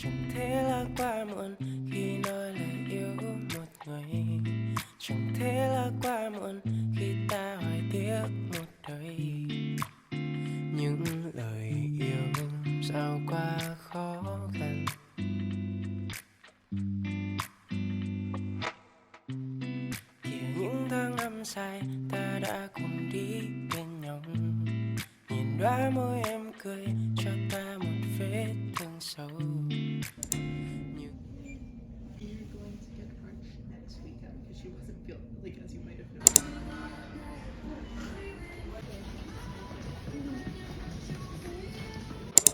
Chẳng thể là quá muộn khi nói lời yêu một người. Chẳng thể là quá muộn khi ta hoài tiếc một đời. Những lời yêu sao quá khó khăn. Kìa những tháng năm dài ta đã cùng đi bên nhau. Nhìn đóa môi em cười cho ta một vết thương sâu.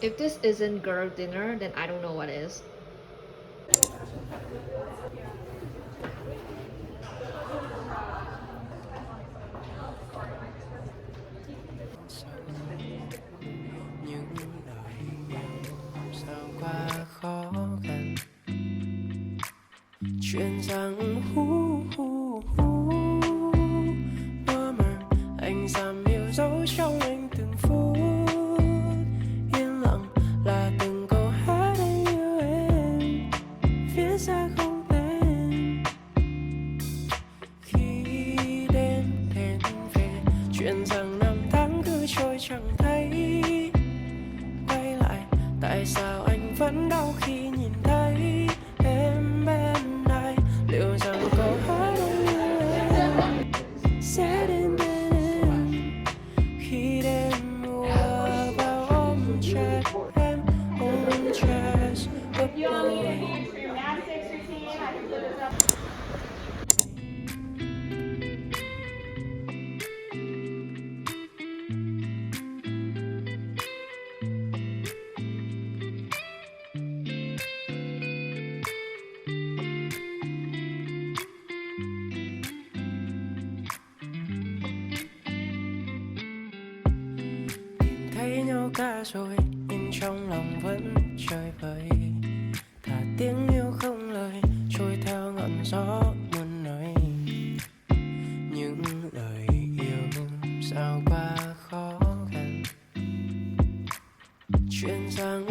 If this isn't girl dinner, then I don't know what is. Những lời yêu sao quá khó khăn. Chuyện rằng mơ màng anh dám yêu dấu trong anh từng phút. Yên lặng là từng câu hát anh yêu em, viết ra không tên. Khi đêm đến về, chuyện rằng năm tháng cứ trôi chẳng thấy. Quay lại, tại sao anh vẫn đau khi nhìn thấy em bên ai? Liệu rằng câu hát anh yêu em sẽ đến bên em khi đêm mùa vào ôm chặt em, ôm chặt gấp đôi. Tìm thấy nhau cả rồi nhưng trong lòng vẫn chơi vơi. Thả tiếng yêu không lời trôi theo ngọn gió muôn nơi. Những lời yêu sao quá khó khăn. Chuyện rằng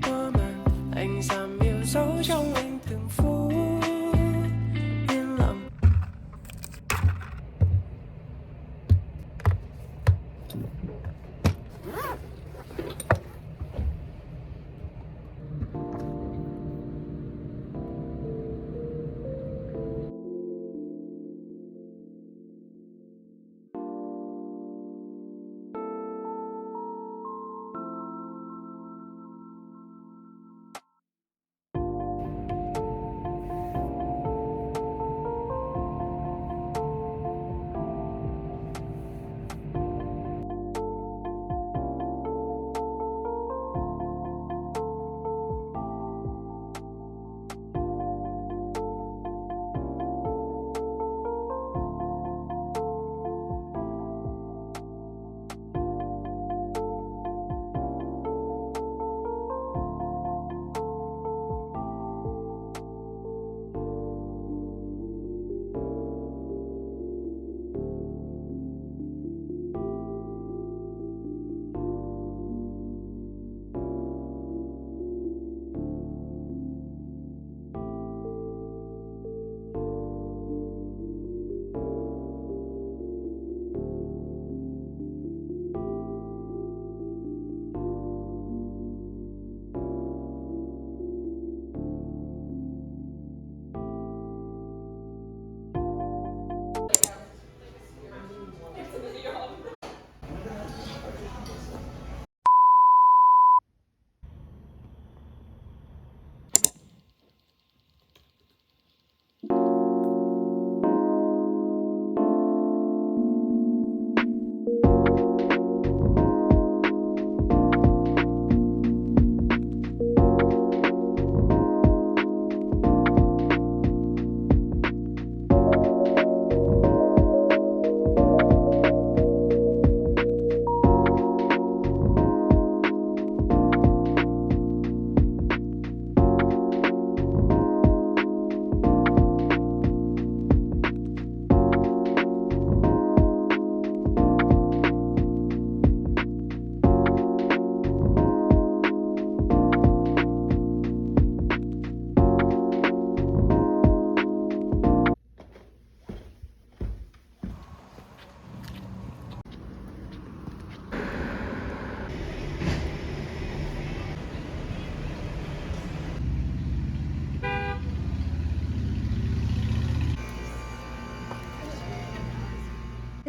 mơ màng anh dám yêu dấu trong anh từng phút. Yên lặng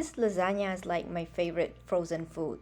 This lasagna is like my favorite frozen food.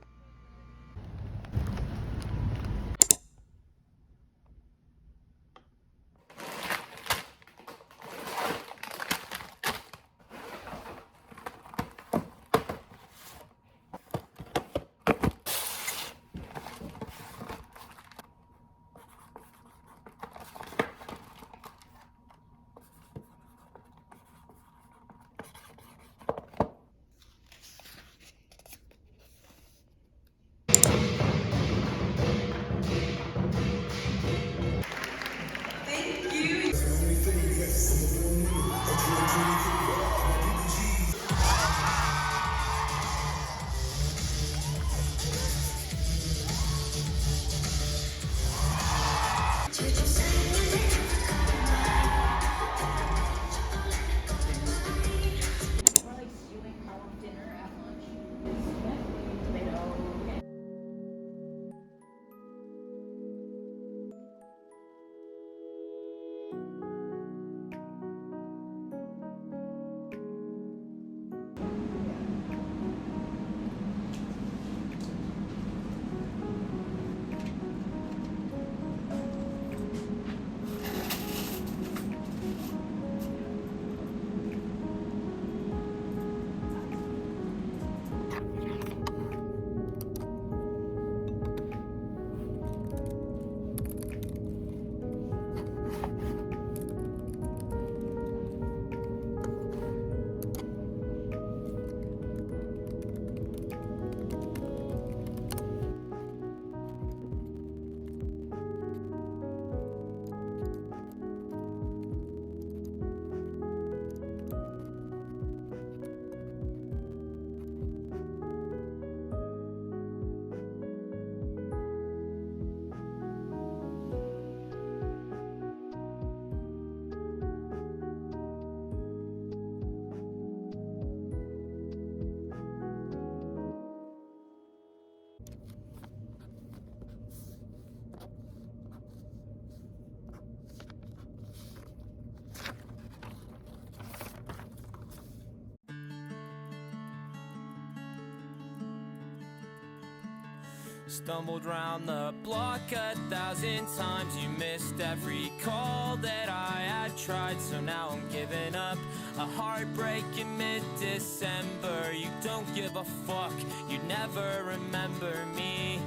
Stumbled round the block 1,000 times. You missed every call that I had tried, so now I'm giving up. A heartbreak in mid-December. You don't give a fuck, you never remember me.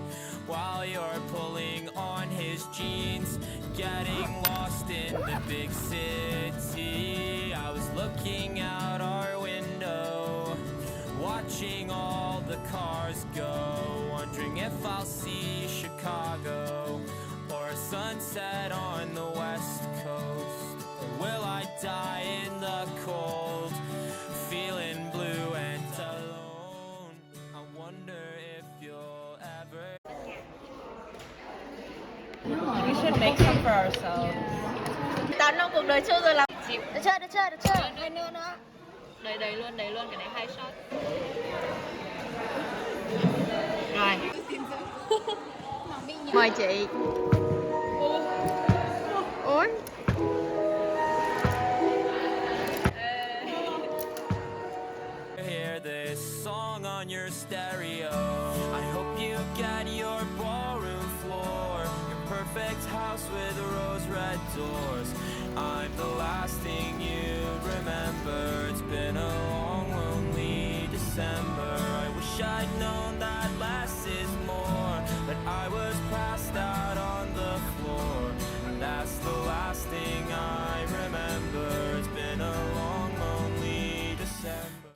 While you're pulling on his jeans, getting lost in the big city. I was looking out our window, watching all the cars go, wondering if I'll see Chicago or a sunset on the west coast. Or will I die in the cold, feeling blue and alone? I wonder if you'll ever. We should make some for ourselves. Tao trong cuộc đời chưa rồi làm. Được chưa? Hai nữa nữa. Đầy luôn, cái này 2 shot. Rồi. Mời chị. Ôi. Hear this song on your stereo. I hope you get your ballroom floor, your perfect house with rose red doors. I'm the last